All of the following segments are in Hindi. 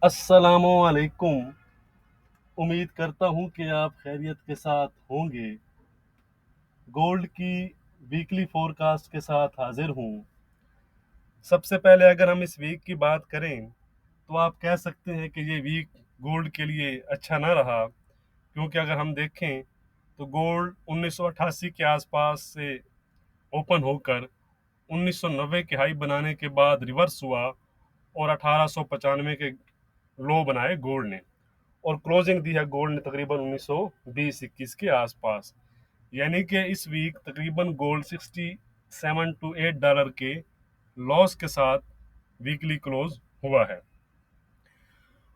अस्सलामुअलैकुम। उम्मीद करता हूँ कि आप खैरियत के साथ होंगे। गोल्ड की वीकली फोरकास्ट के साथ हाजिर हूँ। सबसे पहले अगर हम इस वीक की बात करें तो आप कह सकते हैं कि ये वीक गोल्ड के लिए अच्छा ना रहा, क्योंकि अगर हम देखें तो गोल्ड 1988 के आसपास से ओपन होकर 1990 के हाई बनाने के बाद रिवर्स हुआ और 1895 के लो बनाए गोल्ड ने, और क्लोजिंग दी है गोल्ड ने तकरीबन 1920-21 के आसपास। यानी कि इस वीक तकरीबन गोल्ड 67 to 8 डॉलर के लॉस के साथ वीकली क्लोज हुआ है।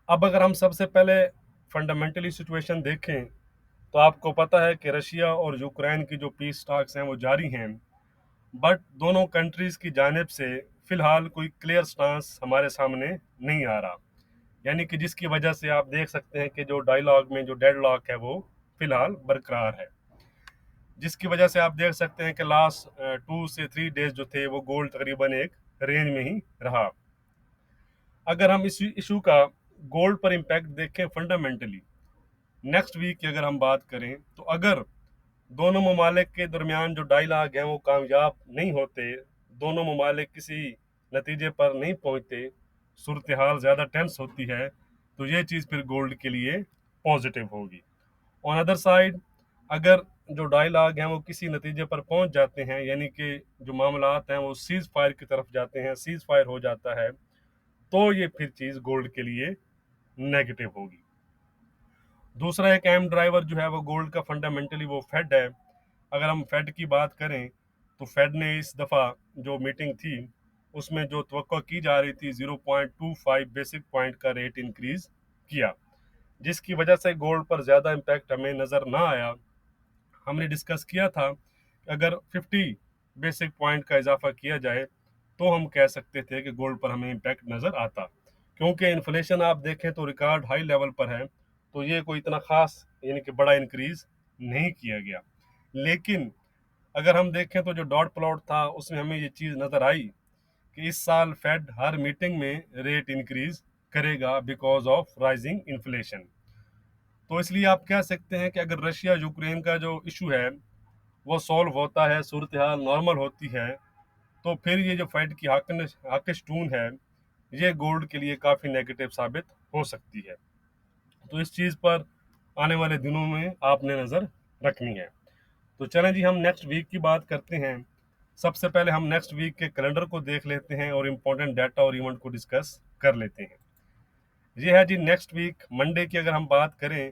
अब अगर हम सबसे पहले फंडामेंटली सिचुएशन देखें तो आपको पता है कि रशिया और यूक्रेन की जो पीस टॉक्स हैं वो जारी हैं, बट दोनों कंट्रीज की जानिब से फिलहाल कोई क्लियर स्टांस हमारे सामने नहीं आ रहा। यानी कि जिसकी वजह से आप देख सकते हैं कि जो डायलॉग में जो डेडलॉक है वो फिलहाल बरकरार है, जिसकी वजह से आप देख सकते हैं कि लास्ट 2 से 3 डेज जो थे वो गोल्ड तकरीबन एक रेंज में ही रहा। अगर हम इस इशू का गोल्ड पर इम्पैक्ट देखें फंडामेंटली नेक्स्ट वीक की अगर हम बात करें तो अगर दोनों ममालिक के दरमियान जो डायलॉग हैं वो कामयाब नहीं होते, दोनों ममालिक किसी नतीजे पर नहीं पहुंचते, सूरत हाल ज़्यादा टेंस होती है, तो ये चीज़ फिर गोल्ड के लिए पॉजिटिव होगी। ऑन अदर साइड अगर जो डायलॉग हैं वो किसी नतीजे पर पहुंच जाते हैं, यानी कि जो मामलात हैं वो सीज़ फायर की तरफ जाते हैं, सीज़ फायर हो जाता है, तो ये फिर चीज़ गोल्ड के लिए नेगेटिव होगी। दूसरा एक अहम ड्राइवर जो है वो गोल्ड का फंडामेंटली वो फेड है। अगर हम फेड की बात करें तो फेड ने इस दफ़ा जो मीटिंग थी उसमें जो तवक्को की जा रही थी 0.25 बेसिक पॉइंट का रेट इंक्रीज किया, जिसकी वजह से गोल्ड पर ज़्यादा इम्पैक्ट हमें नज़र ना आया। हमने डिस्कस किया था कि अगर 50 बेसिक पॉइंट का इजाफा किया जाए तो हम कह सकते थे कि गोल्ड पर हमें इम्पैक्ट नज़र आता, क्योंकि इन्फ्लेशन आप देखें तो रिकॉर्ड हाई लेवल पर है, तो ये कोई इतना खास यानी कि बड़ा इंक्रीज नहीं किया गया। लेकिन अगर हम देखें तो जो डॉट प्लॉट था उसमें हमें ये चीज़ नज़र आई कि इस साल फेड हर मीटिंग में रेट इंक्रीज करेगा बिकॉज ऑफ राइजिंग इन्फ्लेशन। तो इसलिए आप कह सकते हैं कि अगर रशिया यूक्रेन का जो इशू है वो सॉल्व होता है, सूरत हाल नॉर्मल होती है, तो फिर ये जो फेड की हाकिश टून है ये गोल्ड के लिए काफ़ी नेगेटिव साबित हो सकती है। तो इस चीज़ पर आने वाले दिनों में आपने नज़र रखनी है। तो चलें जी, हम नेक्स्ट वीक की बात करते हैं। सबसे पहले हम नेक्स्ट वीक के कैलेंडर को देख लेते हैं और इम्पोर्टेंट डाटा और इवेंट को डिस्कस कर लेते हैं। ये है जी नेक्स्ट वीक मंडे की अगर हम बात करें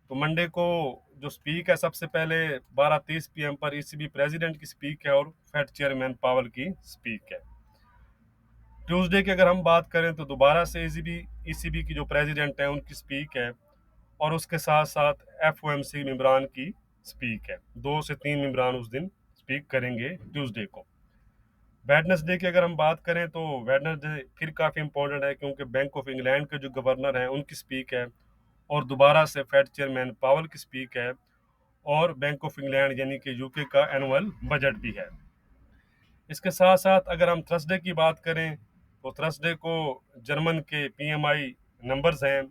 तो मंडे को जो स्पीक है सबसे पहले 12:30 PM पर ईसीबी प्रेसिडेंट की स्पीक है और फेड चेयरमैन पावल की स्पीक है। ट्यूसडे की अगर हम बात करें तो दोबारा से ईसीबी ईसीबी की जो प्रेसिडेंट है उनकी स्पीक है, और उसके साथ साथ एफओएमसी मेंबरान की स्पीक है। 2 से 3 मेंबरान उस दिन स्पीक करेंगे ट्यूसडे को। वेडनेसडे की अगर हम बात करें तो वेडनेसडे फिर काफ़ी इंपॉर्टेंट है, क्योंकि बैंक ऑफ इंग्लैंड के जो गवर्नर हैं उनकी स्पीक है, और दोबारा से फेड चेयरमैन पावल की स्पीक है, और बैंक ऑफ इंग्लैंड यानी कि यूके का एनुअल बजट भी है। इसके साथ साथ अगर हम थर्सडे की बात करें तो थर्सडे को जर्मन के पीएमआई नंबर्स हैं,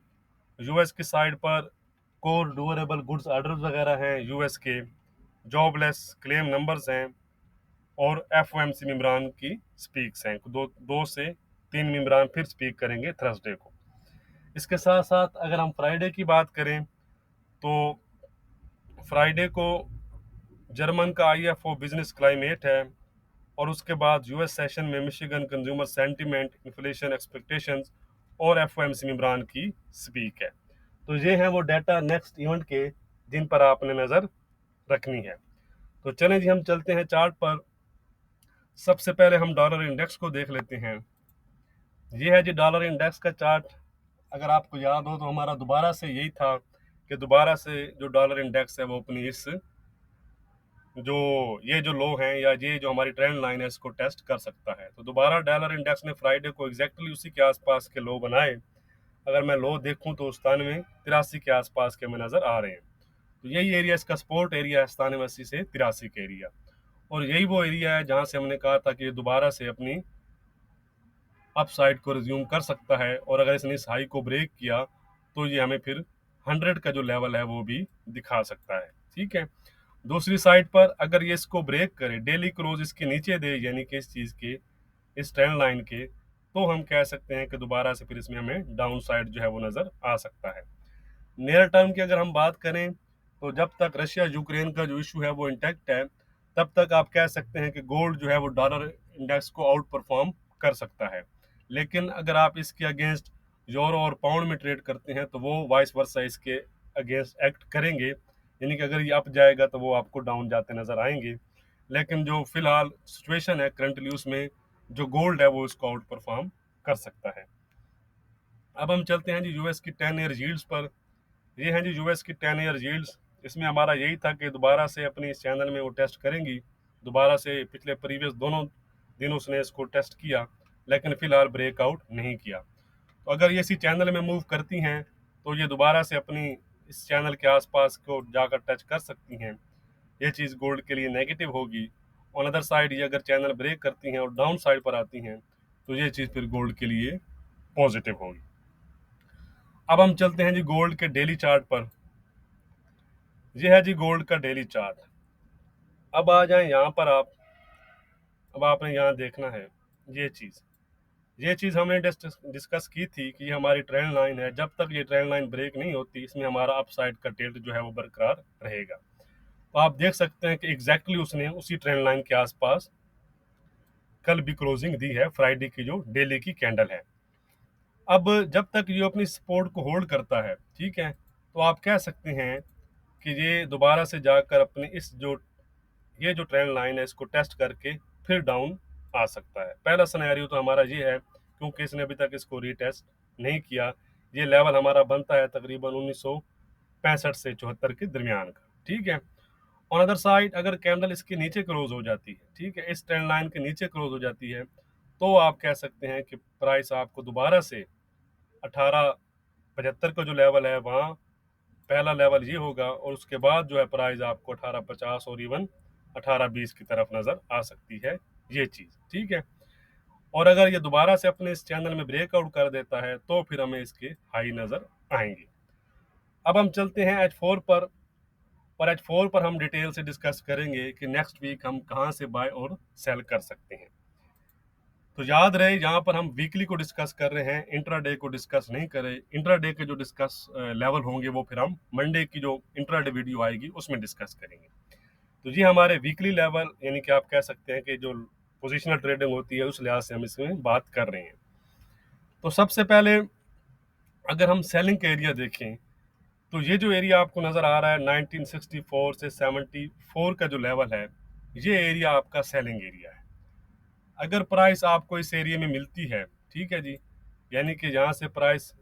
यूएस की साइड पर कोर ड्यूरेबल गुड्स ऑर्डर्स वगैरह हैं यूएस के, जॉबलेस क्लेम नंबर्स हैं, और एफओएमसी मेंबरान की स्पीक्स हैं। 2 से 3 मेंबरान फिर स्पीक करेंगे थर्सडे को। इसके साथ साथ अगर हम फ्राइडे की बात करें तो फ्राइडे को जर्मन का आईएफओ बिजनेस क्लाइमेट है, और उसके बाद यूएस सेशन में Michigan consumer sentiment, inflation expectations और एफओएमसी मेंबरान की स्पीक है। तो ये हैं वो डाटा नेक्स्ट इवेंट के जिन पर आपने नज़र रखनी है। तो चलें जी, हम चलते हैं चार्ट पर। सबसे पहले हम डॉलर इंडेक्स को देख लेते हैं। ये है जी डॉलर इंडेक्स का चार्ट। अगर आपको याद हो तो हमारा दोबारा से यही था कि दोबारा से जो डॉलर इंडेक्स है वो अपनी इस जो ये जो लो है या ये जो हमारी ट्रेंड लाइन है इसको टेस्ट कर सकता है। तो दोबारा डॉलर इंडेक्स ने फ्राइडे को एग्जैक्टली उसी के आसपास के लो बनाए। अगर मैं लो देखूं तो 97-83 के आसपास के में नज़र आ रहे हैं। तो यही एरिया इसका सपोर्ट एरिया है, 97-80 से 83 के एरिया, और यही वो एरिया है जहां से हमने कहा था कि ये दोबारा से अपनी अप साइड को रिज्यूम कर सकता है, और अगर इसने इस हाई को ब्रेक किया तो ये हमें फिर 100 का जो लेवल है वो भी दिखा सकता है। ठीक है, दूसरी साइड पर अगर ये इसको ब्रेक करे, डेली क्लोज इसके नीचे दे, यानी कि इस चीज़ के, इस ट्रेंड लाइन के, तो हम कह सकते हैं कि दोबारा से फिर इसमें हमें डाउन साइड जो है वो नज़र आ सकता है। नियर टर्म की अगर हम बात करें, तो जब तक रशिया यूक्रेन का जो इशू है वो इंटैक्ट है, तब तक आप कह सकते हैं कि गोल्ड जो है वो डॉलर इंडेक्स को आउट परफॉर्म कर सकता है। लेकिन अगर आप इसके अगेंस्ट यूरो और पाउंड में ट्रेड करते हैं तो वो वाइस वर्सा इसके अगेंस्ट एक्ट करेंगे, यानी कि अगर ये अप जाएगा तो वो आपको डाउन जाते नजर आएंगे। लेकिन जो फिलहाल सिचुएशन है करंटली, उसमें जो गोल्ड है वो इसको आउट परफॉर्म कर सकता है। अब हम चलते हैं जी यूएस की 10 ईयर यील्ड्स पर। ये हैं जी यूएस की 10 ईयर यील्ड्स। इसमें हमारा यही था कि दोबारा से अपनी इस चैनल में वो टेस्ट करेंगी। दोबारा से पिछले प्रीवियस दोनों दिन उसने इसको टेस्ट किया, लेकिन फिलहाल ब्रेकआउट नहीं किया। तो अगर ये इसी चैनल में मूव करती हैं तो ये दोबारा से अपनी इस चैनल के आसपास को जाकर टच कर सकती हैं। ये चीज़ गोल्ड के लिए नेगेटिव होगी। ऑन अदर साइड ये अगर चैनल ब्रेक करती हैं और डाउन साइड पर आती हैं तो ये चीज़ फिर गोल्ड के लिए पॉजिटिव होगी। अब हम चलते हैं जी गोल्ड के डेली चार्ट पर। ये है जी गोल्ड का डेली चार्ट। अब आ जाएं यहाँ पर आप। अब आपने यहाँ देखना है ये चीज़। ये चीज़ हमने डिस्कस की थी कि ये हमारी ट्रेंड लाइन है। जब तक ये ट्रेंड लाइन ब्रेक नहीं होती, इसमें हमारा अपसाइड का टिल्ट जो है वो बरकरार रहेगा। तो आप देख सकते हैं कि एग्जैक्टली उसने उसी ट्रेंड लाइन के आसपास कल भी क्लोजिंग दी है, फ्राइडे की जो डेली की कैंडल है। अब जब तक ये अपनी सपोर्ट को होल्ड करता है, ठीक है, तो आप कह सकते हैं कि ये दोबारा से जाकर अपने इस जो ये जो ट्रेंड लाइन है इसको टेस्ट करके फिर डाउन आ सकता है। पहला सिनेरियो तो हमारा ये है, क्योंकि इसने अभी तक इसको रीटेस्ट नहीं किया। ये लेवल हमारा बनता है तकरीबन 1965 से 74 के दरमियान का। ठीक है, ऑन अदर साइड अगर कैंडल इसके नीचे क्लोज हो जाती है, ठीक है, इस ट्रेंड लाइन के नीचे क्लोज हो जाती है, तो आप कह सकते हैं कि प्राइस आपको दोबारा से 1875 का जो लेवल है वहाँ पहला लेवल ये होगा, और उसके बाद जो है प्राइस आपको 1850 और इवन 1820 की तरफ नजर आ सकती है ये चीज। ठीक है, और अगर ये दोबारा से अपने इस चैनल में ब्रेकआउट कर देता है तो फिर हमें इसके हाई नजर आएंगे। अब हम चलते हैं H4 पर। और H4 पर हम डिटेल से डिस्कस करेंगे कि नेक्स्ट वीक हम कहाँ से बाय और सेल कर सकते हैं। तो याद रहे, यहाँ पर हम वीकली को डिस्कस कर रहे हैं, इंट्राडे को डिस्कस नहीं कर रहे। इंट्राडे के जो डिस्कस लेवल होंगे वो फिर हम मंडे की जो इंट्राडे वीडियो आएगी उसमें डिस्कस करेंगे। तो ये हमारे वीकली लेवल, यानी कि आप कह सकते हैं कि जो पोजिशनल ट्रेडिंग होती है उस लिहाज से हम इसमें बात कर रहे हैं। तो सबसे पहले अगर हम सेलिंग का एरिया देखें, तो ये जो एरिया आपको नज़र आ रहा है 1964 से 74 का जो लेवल है, ये एरिया आपका सेलिंग एरिया है। अगर प्राइस आपको इस एरिया में मिलती है, ठीक है जी, यानी कि यहाँ से प्राइस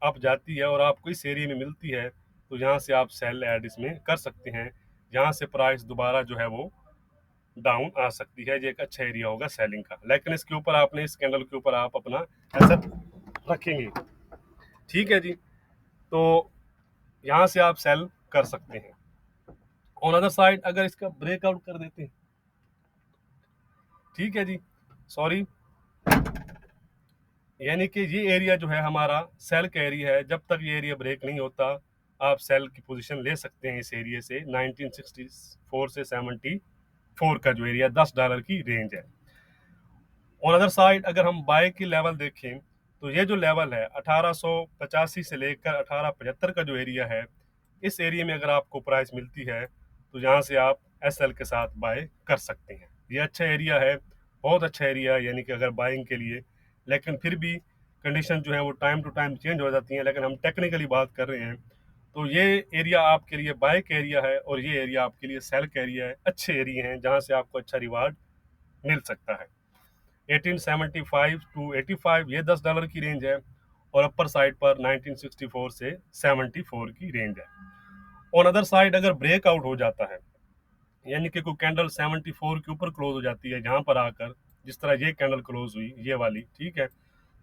अप जाती है और आपको इस एरिया में मिलती है, तो यहाँ से आप सेल ऐड इसमें कर सकते हैं। यहाँ से प्राइस दोबारा जो है वो डाउन आ सकती है। ये एक अच्छा एरिया होगा सेलिंग का, लेकिन इसके ऊपर आपने, इस कैंडल के ऊपर आप अपना एसेट रखेंगे। ठीक है जी, तो यहाँ से आप सेल कर सकते हैं। ऑन अदर साइड अगर इसका ब्रेकआउट कर देते हैं, ठीक है जी, सॉरी, यानी कि ये एरिया जो है हमारा सेल का एरिया है। जब तक ये एरिया ब्रेक नहीं होता आप सेल की पोजीशन ले सकते हैं इस एरिया से। 1964 से 74 का जो एरिया $10 की रेंज है। ऑन अदर साइड अगर हम बाय की लेवल देखें, तो ये जो लेवल है 1885 से लेकर 1875 का जो एरिया है, इस एरिया में अगर आपको प्राइस मिलती है तो यहाँ से आप एसएल के साथ बाय कर सकते हैं। ये अच्छा एरिया है, बहुत अच्छा एरिया है, यानी कि अगर बाइंग के लिए। लेकिन फिर भी कंडीशन जो है वो टाइम टू टाइम चेंज हो जाती हैं, लेकिन हम टेक्निकली बात कर रहे हैं तो ये एरिया आपके लिए बाय का एरिया है और ये एरिया आपके लिए सेल का एरिया है। अच्छे एरिया हैं जहाँ से आपको अच्छा रिवार्ड मिल सकता है। 1875 टू 85 ये $10 की रेंज है, और अपर साइड पर 1964 से 74 की रेंज है। ऑन अदर साइड अगर ब्रेकआउट हो जाता है, यानी कि कोई कैंडल 74 के ऊपर क्लोज हो जाती है यहाँ पर आकर, जिस तरह ये कैंडल क्लोज हुई ये वाली, ठीक है,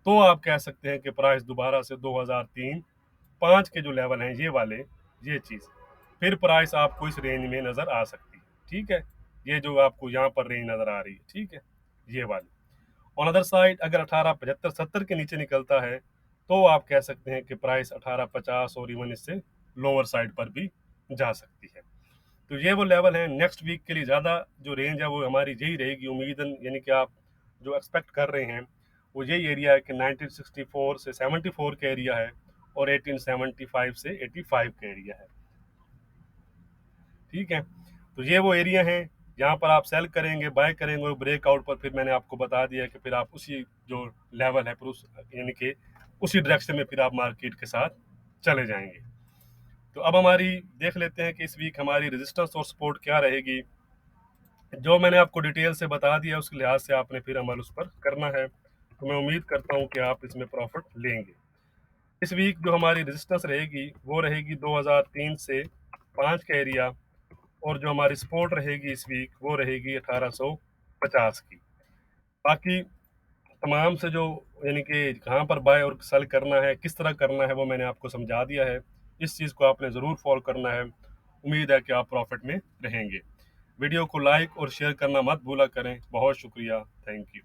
तो आप कह सकते हैं कि प्राइस दोबारा से 2003-5 के जो लेवल हैं ये वाले, ये चीज़, फिर प्राइस आपको इस रेंज में नज़र आ सकती है। ठीक है, ये जो आपको यहाँ पर रेंज नज़र आ रही है, ठीक है, ये वाली। ऑन अदर साइड अगर 1875-70 के नीचे निकलता है तो आप कह सकते हैं कि प्राइस 1850 और इवन इससे लोअर साइड पर भी जा सकती है। तो ये वो लेवल है। नेक्स्ट वीक के लिए ज़्यादा जो रेंज है वो हमारी यही रहेगी उम्मीदन, यानी कि आप जो एक्सपेक्ट कर रहे हैं वो यही एरिया है कि 1964 से 74 का एरिया है और 1875 से 85 का एरिया है। ठीक है, तो ये वो एरिया है यहाँ पर आप सेल करेंगे, बाय करेंगे और ब्रेकआउट पर फिर मैंने आपको बता दिया कि फिर आप उसी जो लेवल है फिर उस यानी कि उसी डायरेक्शन में फिर आप मार्केट के साथ चले जाएंगे। तो अब हमारी देख लेते हैं कि इस वीक हमारी रेजिस्टेंस और सपोर्ट क्या रहेगी। जो मैंने आपको डिटेल से बता दिया उसके लिहाज से आपने फिर अमल उस पर करना है। तो मैं उम्मीद करता हूँ कि आप इसमें प्रॉफिट लेंगे। इस वीक जो हमारी रेजिस्टेंस रहेगी वो रहेगी 2003 से 5 का एरिया, और जो हमारी सपोर्ट रहेगी इस वीक वो रहेगी 1850 की। बाकी तमाम से जो यानी कि कहाँ पर बाय और सेल करना है, किस तरह करना है, वो मैंने आपको समझा दिया है। इस चीज़ को आपने ज़रूर फॉलो करना है। उम्मीद है कि आप प्रॉफिट में रहेंगे। वीडियो को लाइक और शेयर करना मत भूला करें। बहुत शुक्रिया, थैंक यू।